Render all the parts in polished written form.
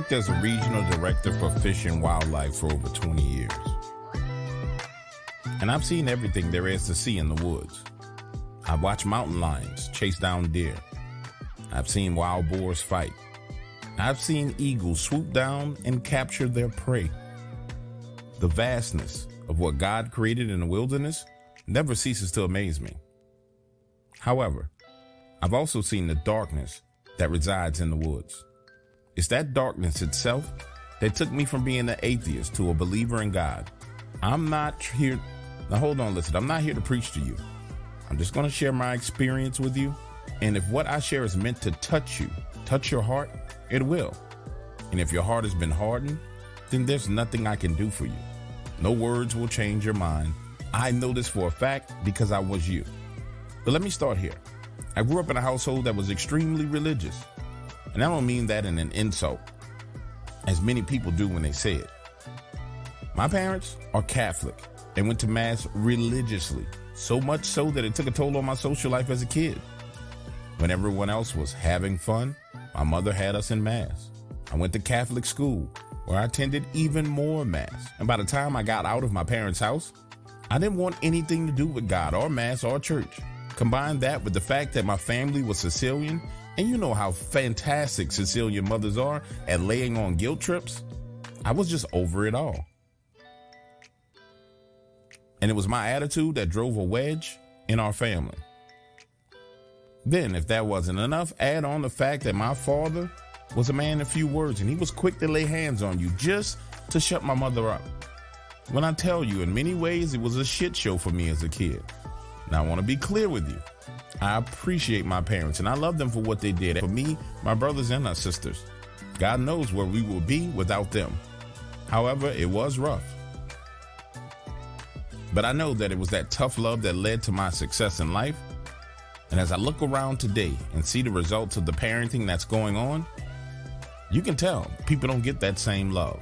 worked as a regional director for fish and wildlife for over 20 years. And I've seen everything there is to see in the woods. I've watched mountain lions chase down deer. I've seen wild boars fight. I've seen eagles swoop down and capture their prey. The vastness of what God created in the wilderness never ceases to amaze me. However, I've also seen the darkness that resides in the woods. It's that darkness itself that took me from being an atheist to a believer in God. I'm not here. Now hold on, listen, I'm not here to preach to you. I'm just going to share my experience with you. And if what I share is meant to touch you, touch your heart, it will. And if your heart has been hardened, then there's nothing I can do for you. No words will change your mind. I know this for a fact because I was you. But let me start here. I grew up in a household that was extremely religious. And I don't mean that in an insult, as many people do when they say it. My parents are Catholic and went to mass religiously, so much so that it took a toll on my social life as a kid. When everyone else was having fun, my mother had us in mass. I went to Catholic school where I attended even more mass. And by the time I got out of my parents' house, I didn't want anything to do with God or mass or church. Combine that with the fact that my family was Sicilian, and you know how fantastic Sicilian mothers are at laying on guilt trips. I was just over it all. And it was my attitude that drove a wedge in our family. Then, if that wasn't enough, add on the fact that my father was a man of few words, and he was quick to lay hands on you just to shut my mother up. When I tell you, in many ways, it was a shit show for me as a kid. Now, I want to be clear with you. I appreciate my parents, and I love them for what they did for me, my brothers, and my sisters. God knows where we will be without them. However, it was rough. But I know that it was that tough love that led to my success in life. And as I look around today and see the results of the parenting that's going on, you can tell people don't get that same love.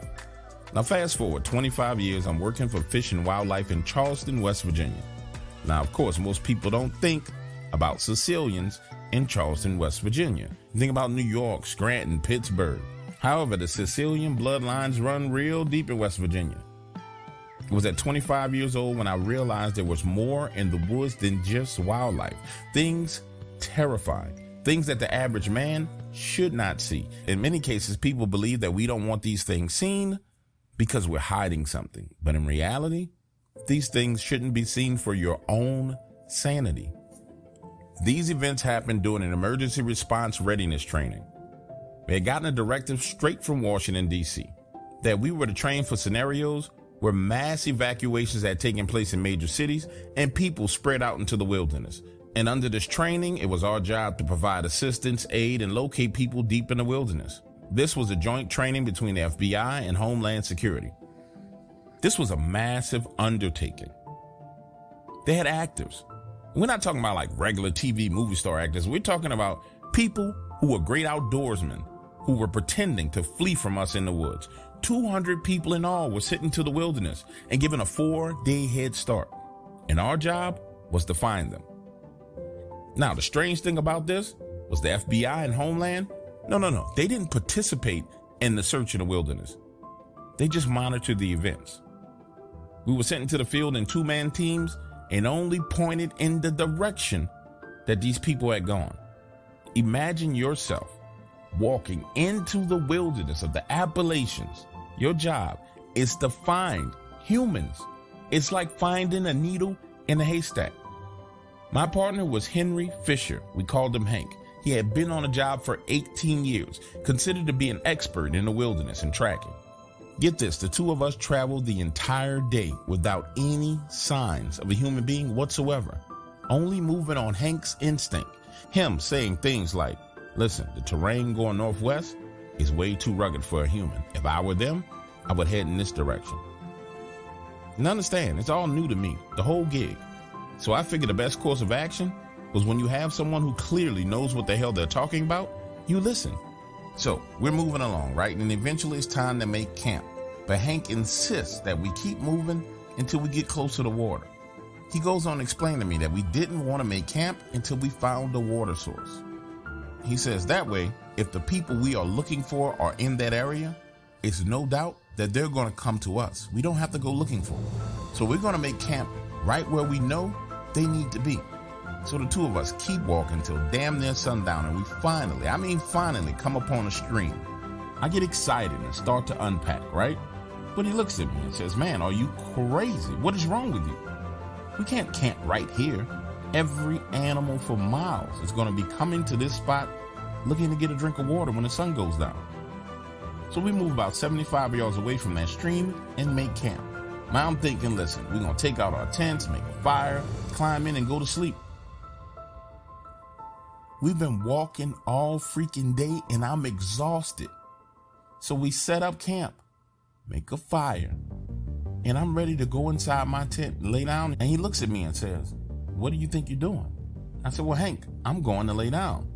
Now, fast forward 25 years, I'm working for Fish and Wildlife in Charleston, West Virginia. Now, of course, most people don't think about Sicilians in Charleston, West Virginia. You think about New York, Scranton, Pittsburgh. However, the Sicilian bloodlines run real deep in West Virginia. It was at 25 years old when I realized there was more in the woods than just wildlife. Things terrifying, things that the average man should not see. In many cases, people believe that we don't want these things seen because we're hiding something. But in reality, these things shouldn't be seen for your own sanity. These events happened during an emergency response readiness training. We had gotten a directive straight from Washington, D.C. that we were to train for scenarios where mass evacuations had taken place in major cities and people spread out into the wilderness. And under this training, it was our job to provide assistance, aid, and locate people deep in the wilderness. This was a joint training between the FBI and Homeland Security. This was a massive undertaking. They had actors. We're not talking about like regular TV movie star actors. We're talking about people who were great outdoorsmen who were pretending to flee from us in the woods. 200 people in all were sent into the wilderness and given a 4-day head start. And our job was to find them. Now, the strange thing about this was the FBI and Homeland, no. They didn't participate in the search in the wilderness. They just monitored the events. We were sent into the field in 2-man teams and only pointed in the direction that these people had gone. Imagine yourself walking into the wilderness of the Appalachians. Your job is to find humans. It's like finding a needle in a haystack. My partner was Henry Fisher. We called him Hank. He had been on a job for 18 years, considered to be an expert in the wilderness and tracking. Get this, the two of us traveled the entire day without any signs of a human being whatsoever, only moving on Hank's instinct. Him saying things like, listen, the terrain going northwest is way too rugged for a human. If I were them, I would head in this direction. And understand, it's all new to me, the whole gig. So I figured the best course of action was when you have someone who clearly knows what the hell they're talking about, you listen. So we're moving along, right? And eventually it's time to make camp. But Hank insists that we keep moving until we get close to the water. He goes on to explain to me that we didn't want to make camp until we found the water source. He says that way, if the people we are looking for are in that area, it's no doubt that they're going to come to us. We don't have to go looking for them. So we're going to make camp right where we know they need to be. So the two of us keep walking till damn near sundown, and we finally come upon a stream. I get excited and start to unpack, right? But he looks at me and says, man, are you crazy? What is wrong with you? We can't camp right here. Every animal for miles is going to be coming to this spot looking to get a drink of water when the sun goes down. So we move about 75 yards away from that stream and make camp. Now I'm thinking, listen, we're going to take out our tents, make a fire, climb in and go to sleep. We've been walking all freaking day and I'm exhausted. So we set up camp, make a fire, and I'm ready to go inside my tent and lay down. And he looks at me and says, what do you think you're doing? I said, well, Hank, I'm going to lay down.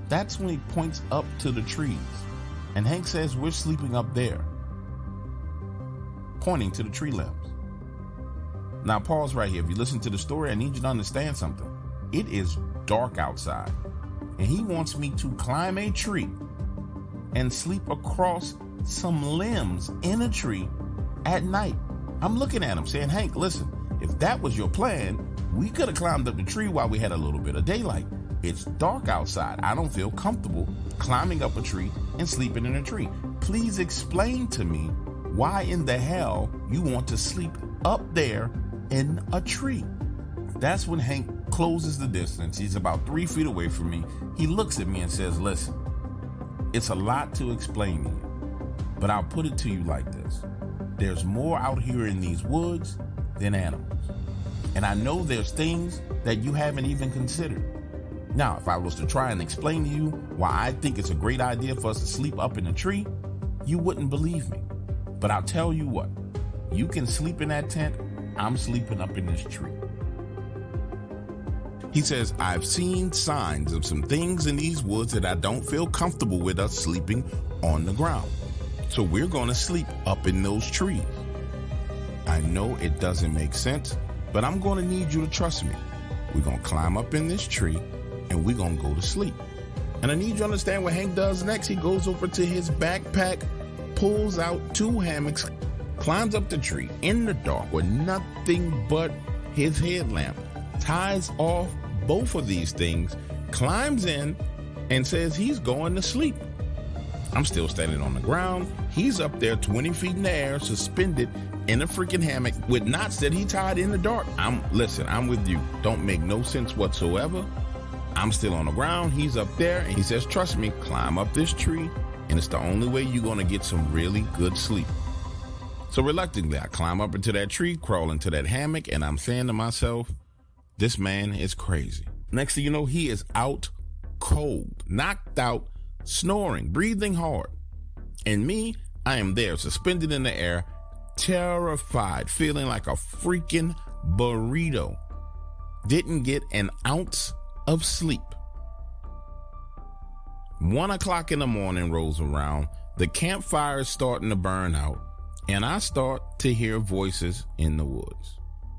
That's when he points up to the trees. And Hank says, we're sleeping up there, pointing to the tree limbs. Now pause right here. If you listen to the story, I need you to understand something. It is dark outside, and he wants me to climb a tree and sleep across some limbs in a tree at night. I'm looking at him saying, Hank, listen, if that was your plan, we could have climbed up the tree while we had a little bit of daylight. It's dark outside. I don't feel comfortable climbing up a tree and sleeping in a tree. Please explain to me why in the hell you want to sleep up there in a tree. That's when Hank closes the distance. He's about 3 feet away from me. He looks at me and says, listen, it's a lot to explain to you, but I'll put it to you like this. There's more out here in these woods than animals. And I know there's things that you haven't even considered. Now, if I was to try and explain to you why I think it's a great idea for us to sleep up in a tree, you wouldn't believe me. But I'll tell you what, you can sleep in that tent, I'm sleeping up in this tree. He says, I've seen signs of some things in these woods that I don't feel comfortable with us sleeping on the ground. So we're going to sleep up in those trees. I know it doesn't make sense, but I'm going to need you to trust me. We're going to climb up in this tree and we're going to go to sleep. And I need you to understand what Hank does next. He goes over to his backpack, pulls out 2 hammocks, climbs up the tree in the dark with nothing but his headlamp, ties off both of these things, climbs in and says he's going to sleep. I'm still standing on the ground. He's up there 20 feet in the air, suspended in a freaking hammock with knots that he tied in the dark. I'm with you. Don't make no sense whatsoever. I'm still on the ground. He's up there and he says, trust me, climb up this tree and it's the only way you're going to get some really good sleep. So reluctantly, I climb up into that tree, crawl into that hammock, and I'm saying to myself, this man is crazy. Next thing you know, he is out cold, knocked out, snoring, breathing hard. And me, I am there suspended in the air, terrified, feeling like a freaking burrito. Didn't get an ounce of sleep. 1 o'clock in the morning rolls around. The campfire is starting to burn out, and I start to hear voices in the woods.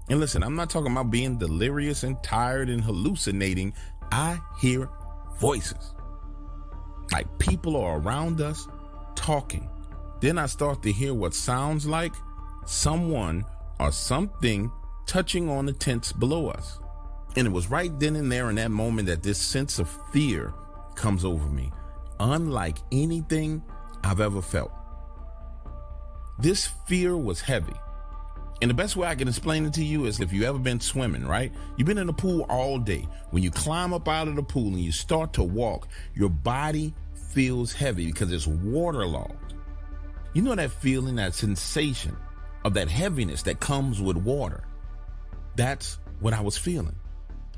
And listen, I'm not talking about being delirious and tired and hallucinating. I hear voices. Like people are around us talking. Then I start to hear what sounds like someone or something touching on the tents below us. And it was right then and there in that moment that this sense of fear comes over me, unlike anything I've ever felt. This fear was heavy. And the best way I can explain it to you is if you ever been swimming, right? You've been in the pool all day. When you climb up out of the pool and you start to walk, your body feels heavy because it's waterlogged. You know that feeling, that sensation of that heaviness that comes with water? That's what I was feeling.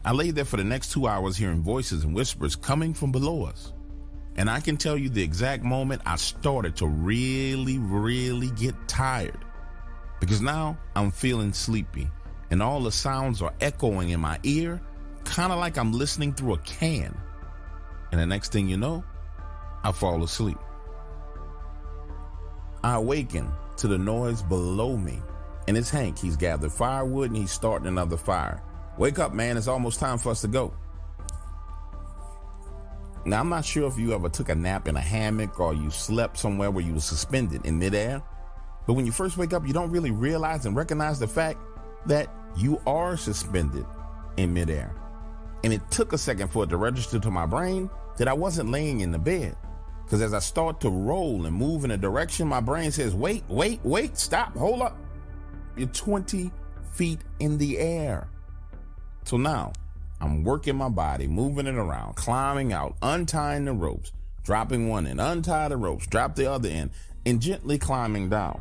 I lay there for the next 2 hours hearing voices and whispers coming from below us. And I can tell you the exact moment I started to really get tired. Because now I'm feeling sleepy and all the sounds are echoing in my ear, kind of like I'm listening through a can. And the next thing you know, I fall asleep. I awaken to the noise below me, and it's Hank. He's gathered firewood and he's starting another fire. Wake up, man. It's almost time for us to go. Now, I'm not sure if you ever took a nap in a hammock or you slept somewhere where you were suspended in midair, but when you first wake up, you don't really realize and recognize the fact that you are suspended in midair. And it took a second for it to register to my brain that I wasn't laying in the bed. Because as I start to roll and move in a direction, my brain says, wait, stop, hold up. You're 20 feet in the air. So now I'm working my body, moving it around, climbing out, untying the ropes, dropping one end, untie the ropes, drop the other end, and gently climbing down.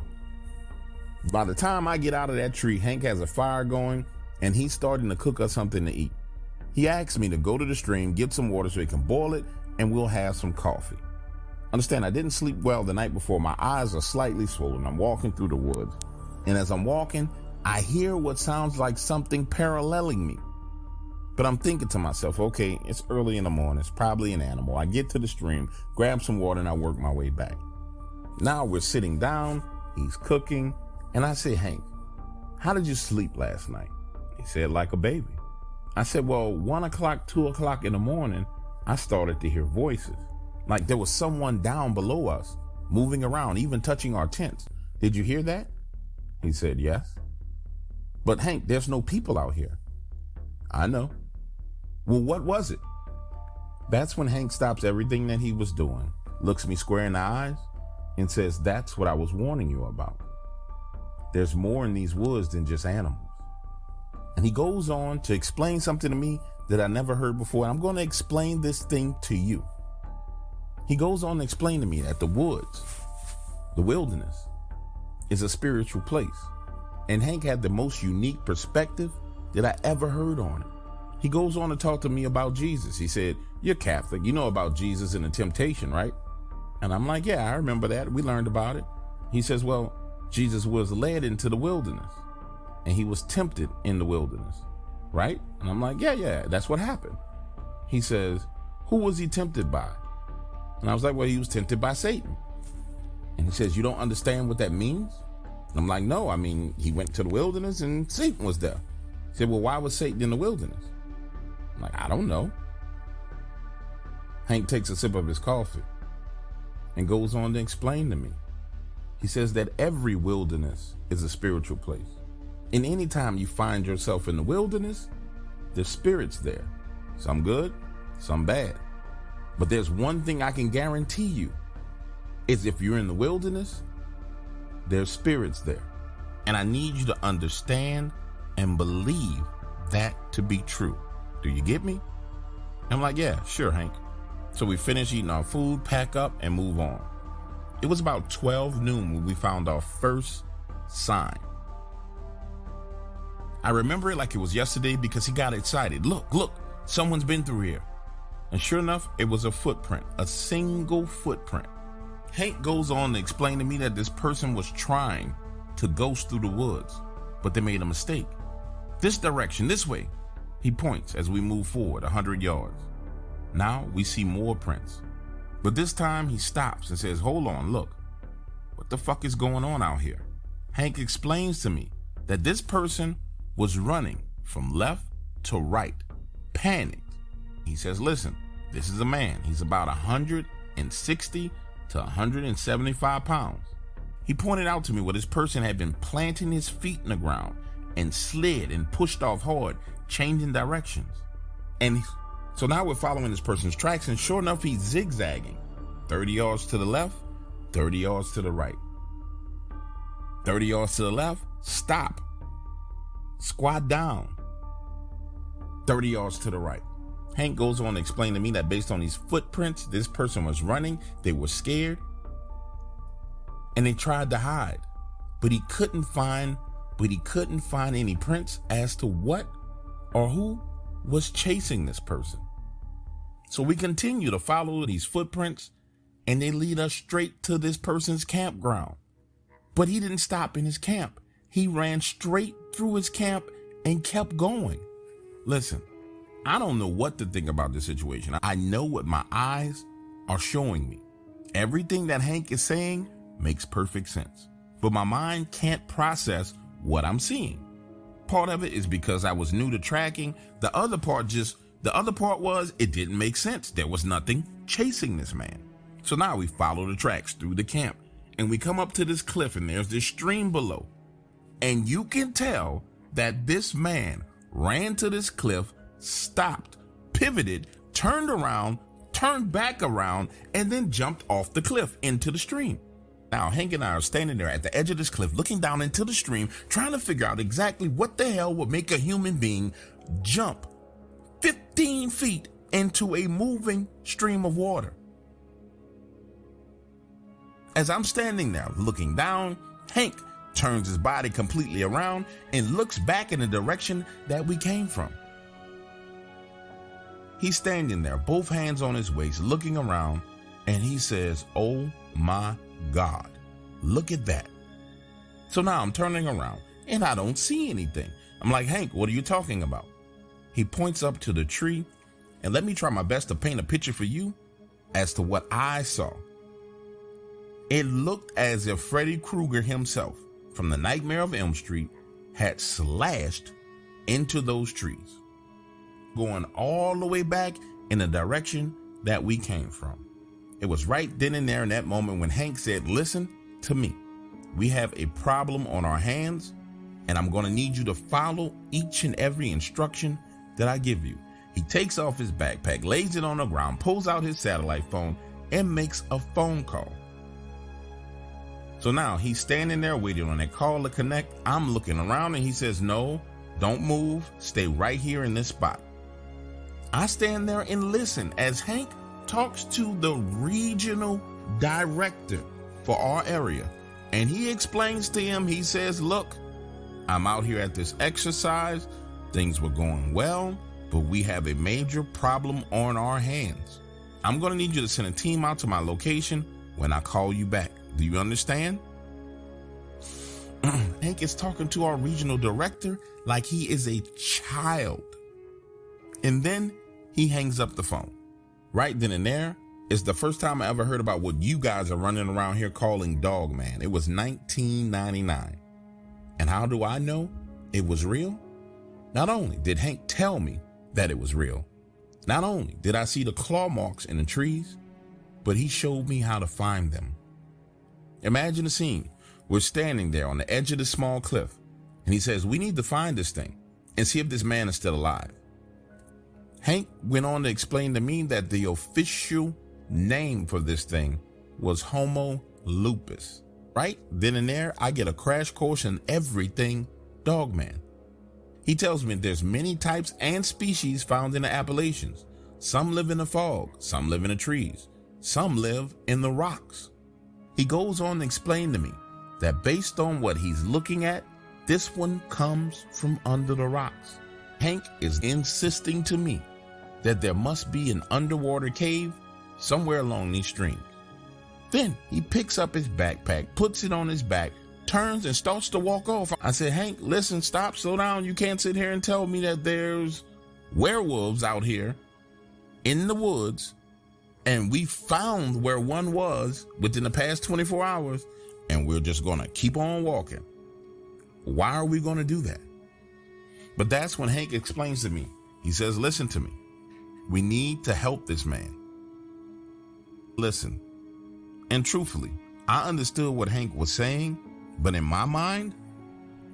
By the time I get out of that tree, Hank has a fire going and he's starting to cook us something to eat. He asked me to go to the stream, get some water so he can boil it, and we'll have some coffee. Understand, I didn't sleep well the night before. My eyes are slightly swollen. I'm walking through the woods. And as I'm walking, I hear what sounds like something paralleling me. But I'm thinking to myself, okay, it's early in the morning. It's probably an animal. I get to the stream, grab some water, and I work my way back. Now we're sitting down. He's cooking. And I say, Hank, how did you sleep last night? He said, like a baby. I said, well, 1 o'clock, 2 o'clock in the morning, I started to hear voices. Like there was someone down below us, moving around, even touching our tents. Did you hear that? He said, yes. But Hank, there's no people out here. I know. Well, what was it? That's when Hank stops everything that he was doing, looks me square in the eyes, and says, that's what I was warning you about. There's more in these woods than just animals. And he goes on to explain something to me that I never heard before. And I'm going to explain this thing to you. He goes on to explain to me that the woods, the wilderness, is a spiritual place. And Hank had the most unique perspective that I ever heard on it. He goes on to talk to me about Jesus. He said, you're Catholic. You know about Jesus and the temptation, right? And I'm like, yeah, I remember that. We learned about it. He says, well, Jesus was led into the wilderness and he was tempted in the wilderness, right? And I'm like, yeah, that's what happened. He says, who was he tempted by? And I was like, well, he was tempted by Satan. And he says, you don't understand what that means? And I'm like, no, I mean, he went to the wilderness and Satan was there. He said, well, why was Satan in the wilderness? I'm like, I don't know. Hank takes a sip of his coffee and goes on to explain to me. He says that every wilderness is a spiritual place. And anytime you find yourself in the wilderness, there's spirits there. Some good, some bad. But there's one thing I can guarantee you is if you're in the wilderness, there's spirits there. And I need you to understand and believe that to be true. Do you get me? I'm like, yeah, sure, Hank. So we finish eating our food, pack up, and move on. It was about 12 noon when we found our first sign. I remember it like it was yesterday because he got excited. Look, someone's been through here. And sure enough, it was a footprint, a single footprint. Hank goes on to explain to me that this person was trying to ghost through the woods, but they made a mistake. This direction, this way. He points as we move forward 100 yards. Now we see more prints. But this time he stops and says, hold on, look, what the fuck is going on out here? Hank explains to me that this person was running from left to right, panicked. He says, listen, this is a man. He's about 160 to 175 pounds. He pointed out to me where this person had been planting his feet in the ground and slid and pushed off hard, changing directions. And so now we're following this person's tracks, and sure enough, he's zigzagging. 30 yards to the left, 30 yards to the right. 30 yards to the left, stop. Squat down. 30 yards to the right. Hank goes on to explain to me that based on these footprints, this person was running, they were scared, and they tried to hide. But he couldn't find any prints as to what or who was chasing this person. So we continue to follow these footprints, and they lead us straight to this person's campground. But he didn't stop in his camp. He ran straight through his camp and kept going. Listen, I don't know what to think about this situation. I know what my eyes are showing me. Everything that Hank is saying makes perfect sense, but my mind can't process what I'm seeing. Part of it is because I was new to tracking. The other part was it didn't make sense. There was nothing chasing this man. So now we follow the tracks through the camp and we come up to this cliff and there's this stream below. And you can tell that this man ran to this cliff, stopped, pivoted, turned around, turned back around, and then jumped off the cliff into the stream. Now, Hank and I are standing there at the edge of this cliff, looking down into the stream, trying to figure out exactly what the hell would make a human being jump 15 feet into a moving stream of water. As I'm standing there looking down, Hank turns his body completely around and looks back in the direction that we came from. He's standing there, both hands on his waist, looking around, and he says, "Oh my God, look at that." So now I'm turning around and I don't see anything. I'm like, "Hank, what are you talking about?" He points up to the tree, and let me try my best to paint a picture for you as to what I saw. It looked as if Freddy Krueger himself from the Nightmare of Elm Street had slashed into those trees, going all the way back in the direction that we came from. It was right then and there in that moment when Hank said, "Listen to me. We have a problem on our hands, and I'm going to need you to follow each and every instruction that I give you." He takes off his backpack, lays it on the ground, pulls out his satellite phone, and makes a phone call. So now he's standing there waiting on that call to connect. I'm looking around and he says, "No, don't move. Stay right here in this spot." I stand there and listen as Hank talks to the regional director for our area. And he explains to him, he says, "Look, I'm out here at this exercise. Things were going well, but we have a major problem on our hands. I'm going to need you to send a team out to my location when I call you back. Do you understand?" Hank is talking to our regional director like he is a child. And then he hangs up the phone. Right then and there, it's the first time I ever heard about what you guys are running around here calling Dogman. It was 1999. And how do I know it was real? Not only did Hank tell me that it was real, not only did I see the claw marks in the trees, but he showed me how to find them. Imagine the scene. We're standing there on the edge of this small cliff, and he says, "We need to find this thing and see if this man is still alive." Hank went on to explain to me that the official name for this thing was Homo lupus. Right then and there, I get a crash course in everything Dogman. He tells me there's many types and species found in the Appalachians. Some live in the fog, some live in the trees, some live in the rocks. He goes on to explain to me that based on what he's looking at, this one comes from under the rocks. Hank is insisting to me that there must be an underwater cave somewhere along these streams. Then he picks up his backpack, puts it on his back, turns and starts to walk off. I said, "Hank, listen, stop, slow down. You can't sit here and tell me that there's werewolves out here in the woods, and we found where one was within the past 24 hours, and we're just going to keep on walking. Why are we going to do that?" But that's when Hank explains to me. He says, "Listen to me. We need to help this man." Listen, and truthfully, I understood what Hank was saying, but in my mind,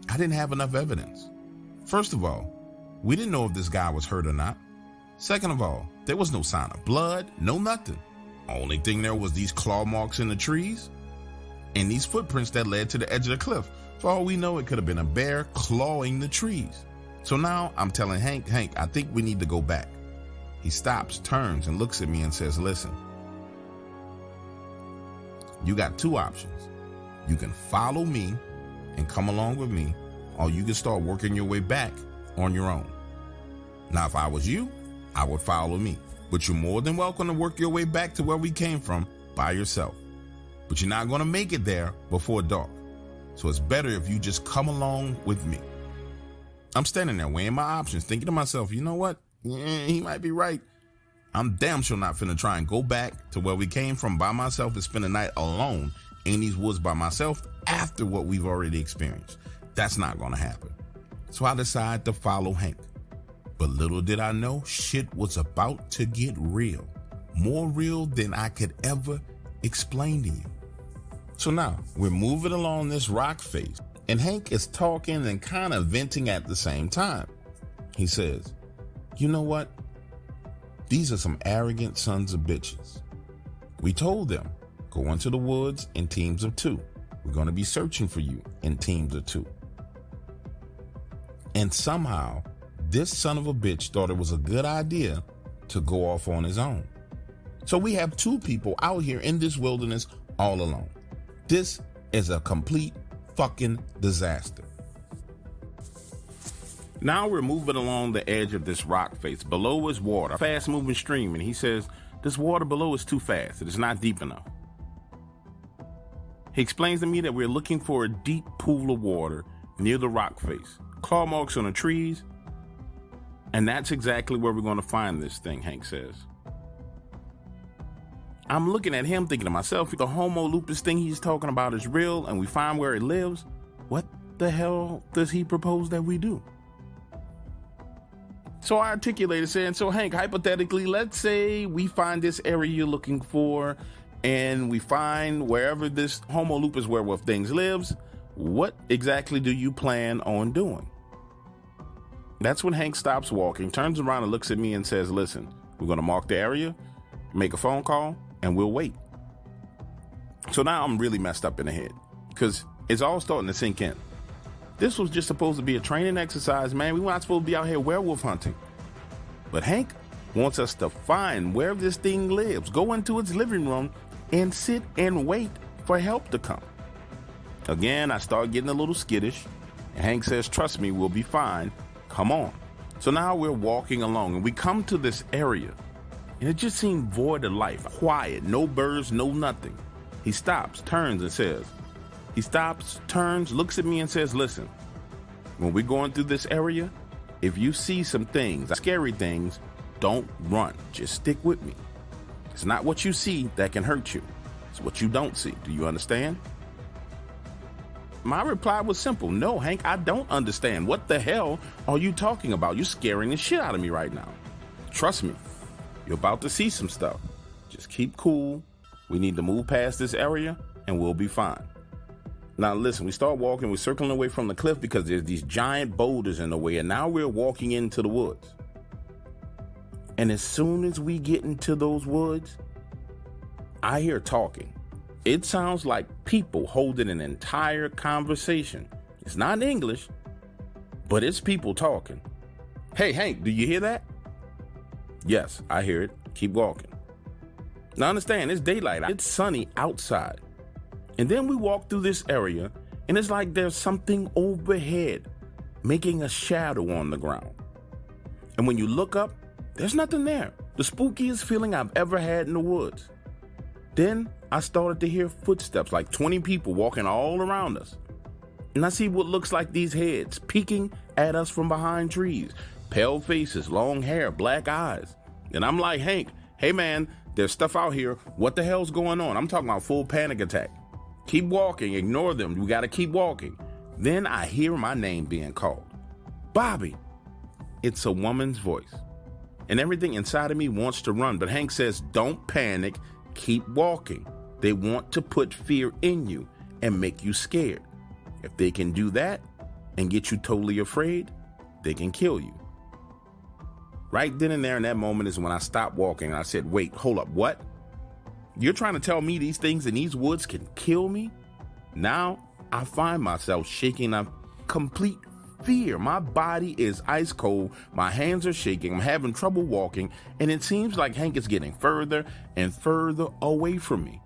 I didn't have enough evidence. First of all, we didn't know if this guy was hurt or not. Second of all, there was no sign of blood, no nothing. Only thing there was these claw marks in the trees and these footprints that led to the edge of the cliff. For all we know, it could have been a bear clawing the trees. So now I'm telling Hank, I think we need to go back. He stops, turns, and looks at me and says, "Listen, you got two options. You can follow me and come along with me, or you can start working your way back on your own. Now, if I was you, I would follow me, but you're more than welcome to work your way back to where we came from by yourself. But you're not going to make it there before dark. So it's better if you just come along with me." I'm standing there weighing my options, thinking to myself, you know what? Yeah, he might be right. I'm damn sure not finna try and go back to where we came from by myself and spend the night alone in these woods by myself after what we've already experienced. That's not gonna happen. So I decided to follow Hank. But little did I know, shit was about to get real. more real than I could ever explain to you. So now we're moving along this rock face, and Hank is talking and kind of venting at the same time. He says, you know what? These are some arrogant sons of bitches. We told them, go into the woods in teams of 2. We're going to be searching for you in teams of 2. And somehow, this son of a bitch thought it was a good idea to go off on his own. So we have 2 people out here in this wilderness all alone. This is a complete fucking disaster. Now we're moving along the edge of this rock face. Below is water, a fast moving stream, and he says, this water below is too fast. It is not deep enough. He explains to me that we're looking for a deep pool of water near the rock face. Claw marks on the trees, and that's exactly where we're going to find this thing, Hank says. I'm looking at him thinking to myself, if the homo lupus thing he's talking about is real and we find where it lives, what the hell does he propose that we do? So I articulated saying, so Hank, hypothetically, let's say we find this area you're looking for and we find wherever this homo lupus werewolf thing lives, what exactly do you plan on doing? That's when Hank stops walking, turns around and looks at me and says, listen, we're going to mark the area, make a phone call, and we'll wait. So now I'm really messed up in the head because it's all starting to sink in. This was just supposed to be a training exercise, man. We were not supposed to be out here werewolf hunting. But Hank wants us to find where this thing lives, go into its living room, and sit and wait for help to come. Again, I start getting a little skittish, and Hank says, trust me, we'll be fine. Come on. So now we're walking along, and we come to this area, and it just seemed void of life, quiet, no birds, no nothing. He stops, turns, and says, looks at me and says, listen, when we're going through this area, if you see some things, scary things, don't run. Just stick with me. It's not what you see that can hurt you. It's what you don't see. Do you understand? My reply was simple. No, Hank, I don't understand. What the hell are you talking about? You're scaring the shit out of me right now. Trust me, you're about to see some stuff. Just keep cool. We need to move past this area and we'll be fine. Now listen, we start walking, we're circling away from the cliff because there's these giant boulders in the way, and now we're walking into the woods. And as soon as we get into those woods, I hear talking. It sounds like people holding an entire conversation. It's not English, but it's people talking. Hey, Hank, do you hear that? Yes, I hear it. Keep walking. Now understand, it's daylight. It's sunny outside. And then we walk through this area, and it's like there's something overhead making a shadow on the ground. And when you look up, there's nothing there. The spookiest feeling I've ever had in the woods. Then I started to hear footsteps, like 20 people walking all around us. And I see what looks like these heads peeking at us from behind trees. Pale faces, long hair, black eyes. And I'm like, Hank, hey man, there's stuff out here. What the hell's going on? I'm talking about full panic attack. Keep walking, ignore them. We gotta keep walking. Then I hear my name being called. Bobby. It's a woman's voice. And everything inside of me wants to run, but Hank says, don't panic, keep walking. They want to put fear in you and make you scared. If they can do that and get you totally afraid, they can kill you. Right then and there in that moment is when I stopped walking and I said, wait, hold up, what? You're trying to tell me these things in these woods can kill me? Now I find myself shaking in complete fear. My body is ice cold. My hands are shaking. I'm having trouble walking. And it seems like Hank is getting further and further away from me.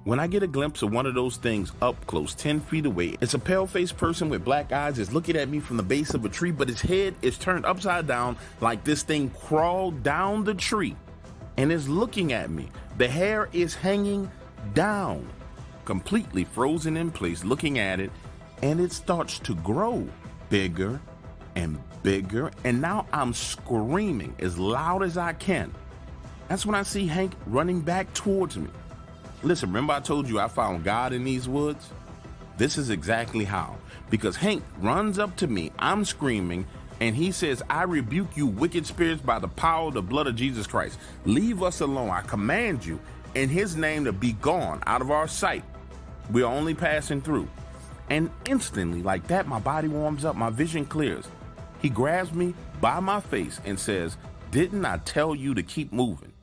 When I get a glimpse of one of those things up close, 10 feet away, it's a pale-faced person with black eyes is looking at me from the base of a tree, but his head is turned upside down like this thing crawled down the tree and is looking at me. The hair is hanging down, completely frozen in place, looking at it, and it starts to grow bigger and bigger, and now I'm screaming as loud as I can. That's when I see Hank running back towards me. Listen, remember I told you I found God in these woods? This is exactly how. Because Hank runs up to me, I'm screaming, And he says, I rebuke you, wicked spirits, by the power of the blood of Jesus Christ. Leave us alone. I command you in his name to be gone out of our sight. We are only passing through. And instantly, like that, my body warms up, my vision clears. He grabs me by my face and says, didn't I tell you to keep moving?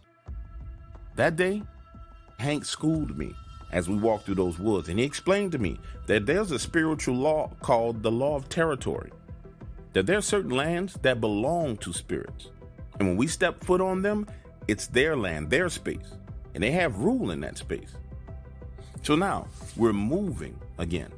That day, Hank schooled me as we walked through those woods, and he explained to me that there's a spiritual law called the law of territory, that there are certain lands that belong to spirits. And when we step foot on them, it's their land, their space, and they have rule in that space. So now we're moving again,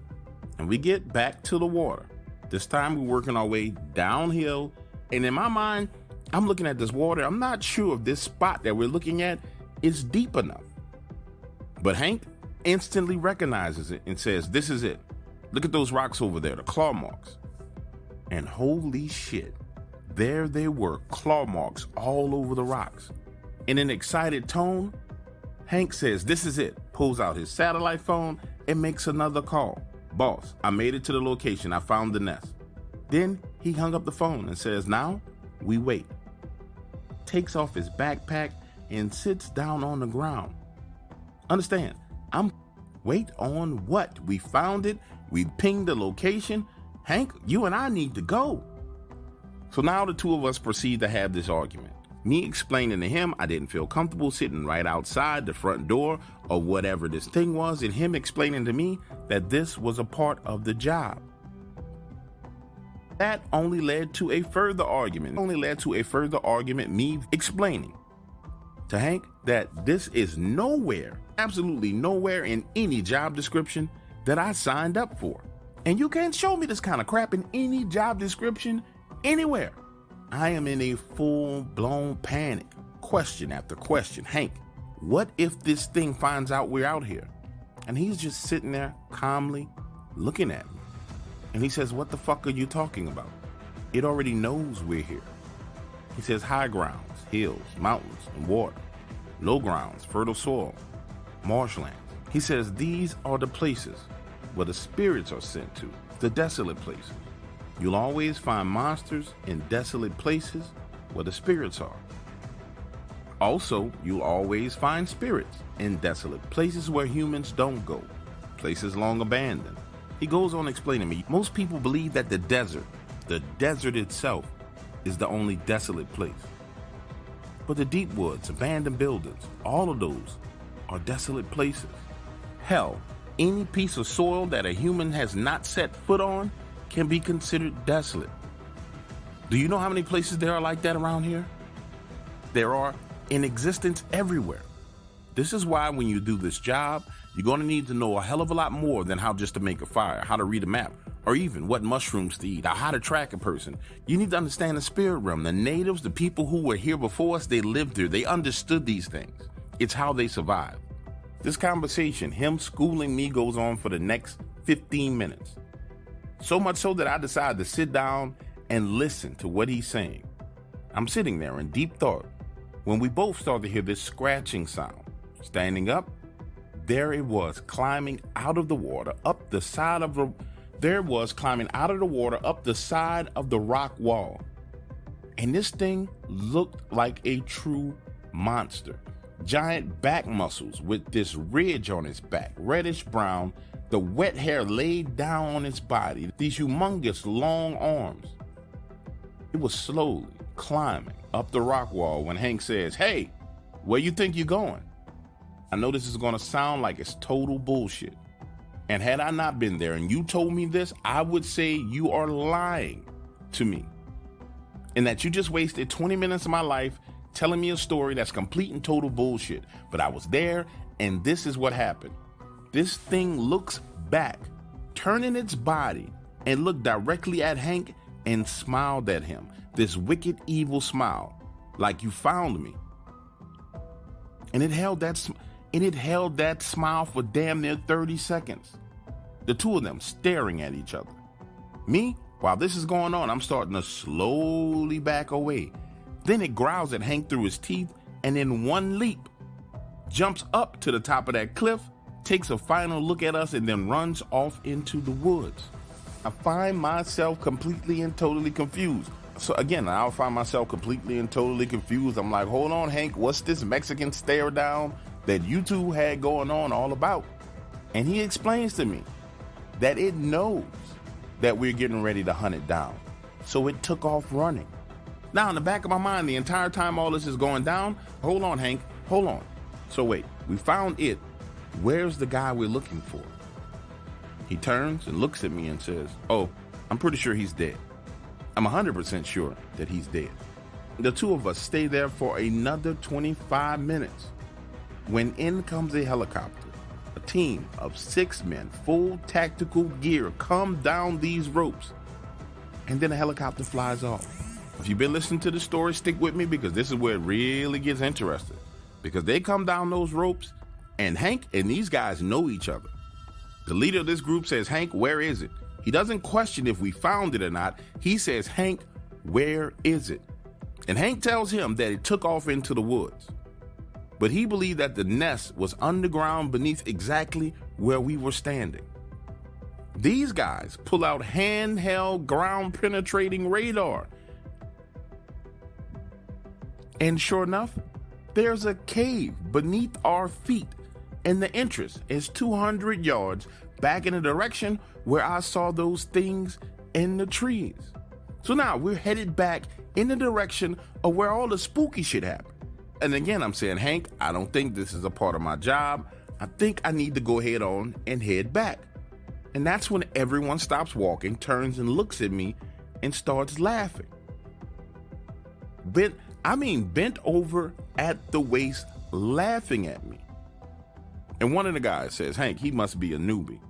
and we get back to the water. This time we're working our way downhill, and in my mind, I'm looking at this water. I'm not sure if this spot that we're looking at is deep enough. But Hank instantly recognizes it and says, this is it. Look at those rocks over there, the claw marks. And holy shit, there they were, claw marks all over the rocks. In an excited tone, Hank says, this is it, pulls out his satellite phone and makes another call. Boss, I made it to the location. I found the nest. Then he hung up the phone and says, now we wait. Takes off his backpack and sits down on the ground. Understand, wait on what? We found it. We pinged the location. Hank, you and I need to go. So now the two of us proceed to have this argument. Me explaining to him I didn't feel comfortable sitting right outside the front door or whatever this thing was, and him explaining to me that this was a part of the job. That only led to a further argument. Me explaining to Hank that this is nowhere, absolutely nowhere in any job description that I signed up for. And you can't show me this kind of crap in any job description anywhere. I am in a full-blown panic. Question after question. Hank, what if this thing finds out we're out here? And he's just sitting there calmly looking at me. And he says, what the fuck are you talking about? It already knows we're here. He says, high grounds, hills, mountains, and water. Low grounds, fertile soil, marshlands. He says, these are the places where the spirits are sent to, the desolate places. You'll always find monsters in desolate places where the spirits are. Also, you'll always find spirits in desolate places where humans don't go, places long abandoned. He goes on explaining to me, most people believe that the desert itself, is the only desolate place. But the deep woods, abandoned buildings, all of those are desolate places. Hell, any piece of soil that a human has not set foot on can be considered desolate. Do you know how many places there are like that around here? There are in existence everywhere. This is why when you do this job, you're going to need to know a hell of a lot more than how just to make a fire, how to read a map, or even what mushrooms to eat, or how to track a person. You need to understand the spirit realm. The natives, the people who were here before us, they lived here. They understood these things. It's how they survived. This conversation, him schooling me, goes on for the next 15 minutes. So much so that I decided to sit down and listen to what he's saying. I'm sitting there in deep thought when we both started to hear this scratching sound. Standing up, there it was, climbing out of the water up the side of the side of the rock wall. And this thing looked like a true monster. Giant back muscles with this ridge on its back, reddish brown, the wet hair laid down on its body, these humongous long arms. It was slowly climbing up the rock wall when Hank says, hey, where you think you're going? I know this is going to sound like it's total bullshit. And had I not been there and you told me this, I would say you are lying to me. And that you just wasted 20 minutes of my life telling me a story that's complete and total bullshit. But I was there, and this is what happened. This thing looks back, turning its body, and looked directly at Hank and smiled at him. This wicked, evil smile, like you found me. And it held that smile for damn near 30 seconds. The two of them staring at each other. Me, while this is going on, I'm starting to slowly back away. Then it growls at Hank through his teeth, and in one leap, jumps up to the top of that cliff, takes a final look at us, and then runs off into the woods. I find myself completely and totally confused. So again, I'll find myself completely and totally confused. I'm like, hold on, Hank, what's this Mexican stare down that you two had going on all about? And he explains to me that it knows that we're getting ready to hunt it down. So it took off running. Now, in the back of my mind, the entire time all this is going down, hold on, Hank, hold on. So wait, we found it. Where's the guy we're looking for? He turns and looks at me and says, oh, I'm pretty sure he's dead. I'm 100% sure that he's dead. The two of us stay there for another 25 minutes when in comes a helicopter. A team of 6 men, full tactical gear, come down these ropes, and then a helicopter flies off. If you've been listening to the story, stick with me, because this is where it really gets interesting. Because they come down those ropes, and Hank and these guys know each other. The leader of this group says, Hank, where is it? He doesn't question if we found it or not. He says, Hank, where is it? And Hank tells him that it took off into the woods. But he believed that the nest was underground beneath exactly where we were standing. These guys pull out handheld ground-penetrating radar. And sure enough, there's a cave beneath our feet, and the entrance is 200 yards back in the direction where I saw those things in the trees. So now we're headed back in the direction of where all the spooky shit happened. And again, I'm saying, Hank, I don't think this is a part of my job. I think I need to go ahead on and head back. And that's when everyone stops walking, turns and looks at me and starts laughing. Bent over at the waist, laughing at me. And one of the guys says, Hank, he must be a newbie.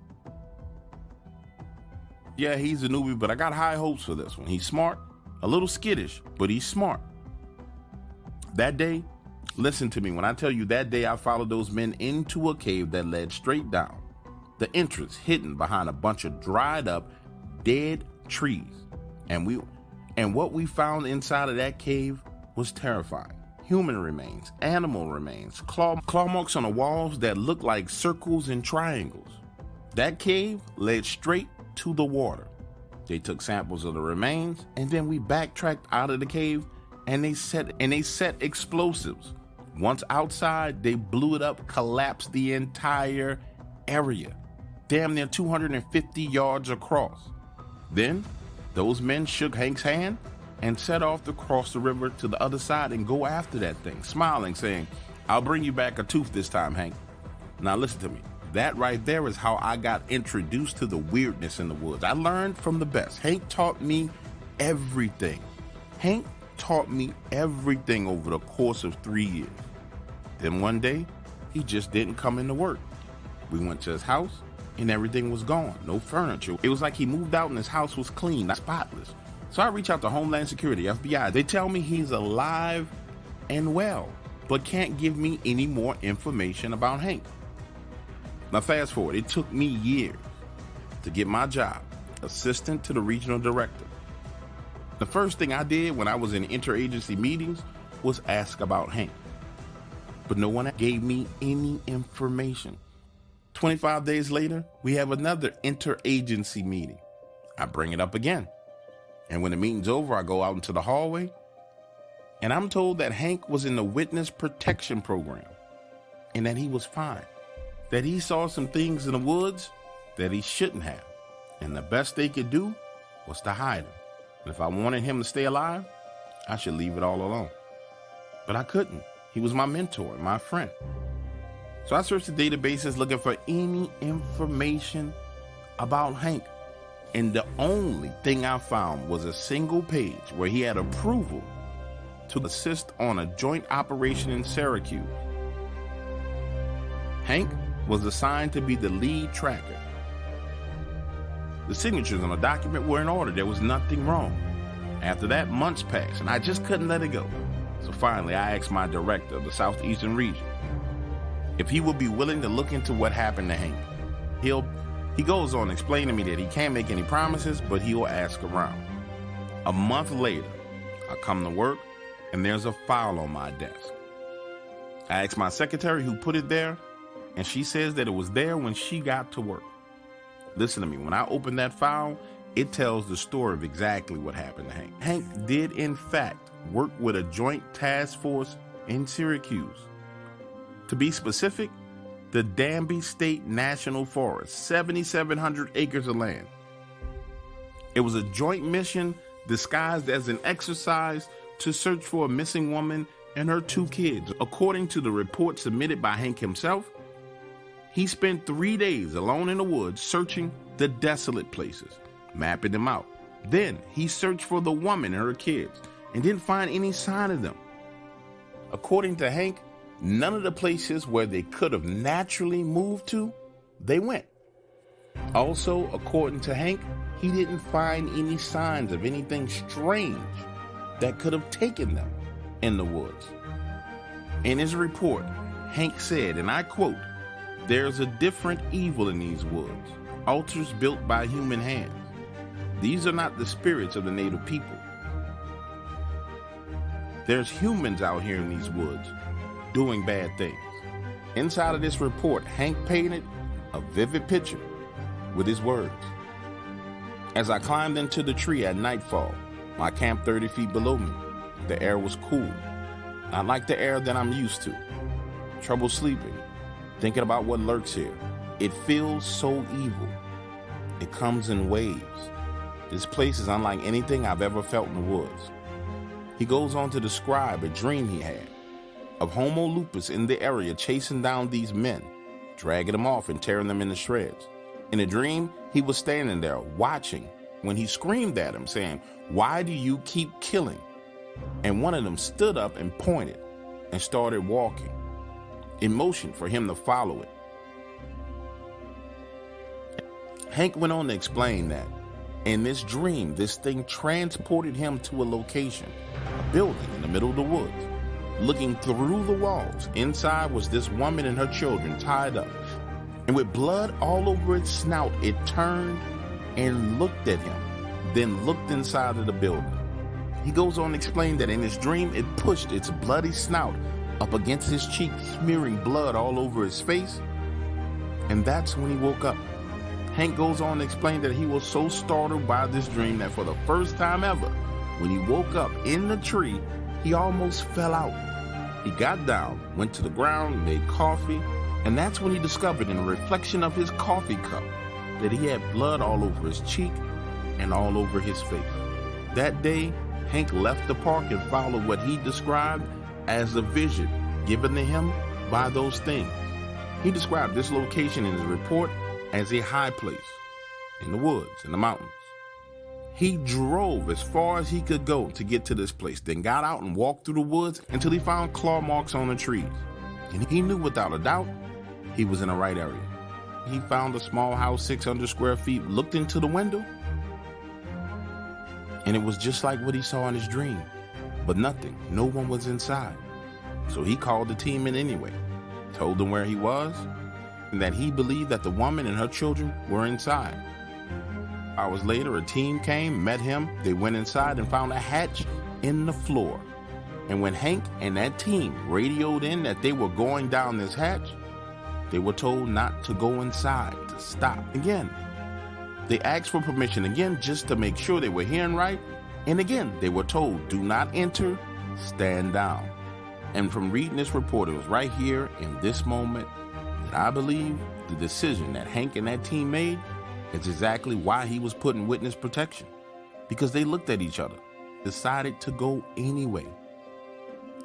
Yeah, he's a newbie, but I got high hopes for this one. He's smart, a little skittish, but he's smart. That day, listen to me, when I tell you that day I followed those men into a cave that led straight down. The entrance hidden behind a bunch of dried up, dead trees. And what we found inside of that cave was terrifying. Human remains, animal remains, claw marks on the walls that looked like circles and triangles. That cave led straight to the water. They took samples of the remains, and then we backtracked out of the cave, and they set explosives. Once outside, they blew it up, collapsed the entire area, damn near 250 yards across. Then those men shook Hank's hand and set off to cross the river to the other side and go after that thing, smiling, saying, I'll bring you back a tooth this time, Hank. Now listen to me. That right there is how I got introduced to the weirdness in the woods. I learned from the best. Hank taught me everything. Hank taught me everything over the course of 3 years. Then one day, he just didn't come into work. We went to his house and everything was gone. No furniture. It was like he moved out and his house was clean, spotless. So I reach out to Homeland Security, FBI. They tell me he's alive and well, but can't give me any more information about Hank. Now fast forward, it took me years to get my job, assistant to the regional director. The first thing I did when I was in interagency meetings was ask about Hank. But no one gave me any information. 25 days later, we have another interagency meeting. I bring it up again. And when the meeting's over, I go out into the hallway, and I'm told that Hank was in the witness protection program and that he was fine, that he saw some things in the woods that he shouldn't have. And the best they could do was to hide him. And if I wanted him to stay alive, I should leave it all alone. But I couldn't. He was my mentor, my friend. So I searched the databases looking for any information about Hank. And the only thing I found was a single page where he had approval to assist on a joint operation in Syracuse. Hank was assigned to be the lead tracker. The signatures on the document were in order. There was nothing wrong. After that, months passed, and I just couldn't let it go. So finally, I asked my director of the Southeastern region if he would be willing to look into what happened to Hank. He goes on to explain to me that he can't make any promises, but he will ask around. A month later, I come to work, and there's a file on my desk. I asked my secretary who put it there, and she says that it was there when she got to work. Listen to me, when I opened that file, It tells the story of exactly what happened to Hank. Hank did, in fact, work with a joint task force in Syracuse. To be specific, the Danby State National Forest, 7,700 acres of land. It was a joint mission disguised as an exercise to search for a missing woman and her 2 kids. According to the report submitted by Hank himself, he spent 3 days alone in the woods searching the desolate places, mapping them out. Then he searched for the woman and her kids and didn't find any sign of them. According to Hank, none of the places where they could have naturally moved to, they went. Also, according to Hank, he didn't find any signs of anything strange that could have taken them in the woods. In his report, Hank said, and I quote, "There's a different evil in these woods, altars built by human hands. These are not the spirits of the native people. There's humans out here in these woods doing bad things." Inside of this report, Hank painted a vivid picture with his words. "As I climbed into the tree at nightfall, my camp 30 feet below me, the air was cool, not like the air that I'm used to. Trouble sleeping, thinking about what lurks here. It feels so evil. It comes in waves. This place is unlike anything I've ever felt in the woods." He goes on to describe a dream he had of Homo lupus in the area chasing down these men, dragging them off and tearing them into shreds. In a dream, he was standing there watching when he screamed at him, saying, "Why do you keep killing?" And one of them stood up and pointed and started walking, in motion for him to follow it. Hank went on to explain that in this dream, this thing transported him to a location, a building in the middle of the woods. Looking through the walls, inside was this woman and her children tied up. And with blood all over its snout, it turned and looked at him, then looked inside of the building. He goes on to explain that in his dream, it pushed its bloody snout up against his cheek, smearing blood all over his face. And that's when he woke up. Hank goes on to explain that he was so startled by this dream that for the first time ever, when he woke up in the tree, he almost fell out. He got down, went to the ground, made coffee, and that's when he discovered in the reflection of his coffee cup that he had blood all over his cheek and all over his face. That day, Hank left the park and followed what he described as a vision given to him by those things. He described this location in his report as a high place in the woods, in the mountains. He drove as far as he could go to get to this place, then got out and walked through the woods until he found claw marks on the trees. And he knew without a doubt he was in the right area. He found a small house, 600 square feet, looked into the window, and it was just like what he saw in his dream, but nothing, no one was inside. So he called the team in anyway, told them where he was, and that he believed that the woman and her children were inside. Hours later, a team came, met him, they went inside and found a hatch in the floor. And when Hank and that team radioed in that they were going down this hatch, they were told not to go inside, to stop. Again, they asked for permission again just to make sure they were hearing right. And again, they were told, do not enter, stand down. And from reading this report, it was right here in this moment that I believe the decision that Hank and that team made is exactly why he was put in witness protection. Because they looked at each other, decided to go anyway.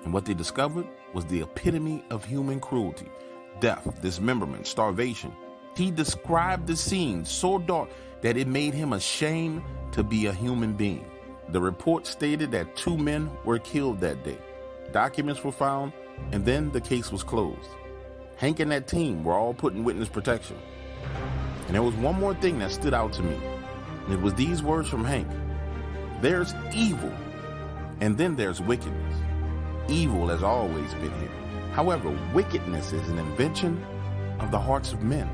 And what they discovered was the epitome of human cruelty, death, dismemberment, starvation. He described the scene so dark that it made him ashamed to be a human being. The report stated that 2 men were killed that day. Documents were found, and then the case was closed. Hank and that team were all put in witness protection. And there was one more thing that stood out to me. And it was these words from Hank. There's evil, and then there's wickedness. Evil has always been here. However, wickedness is an invention of the hearts of men.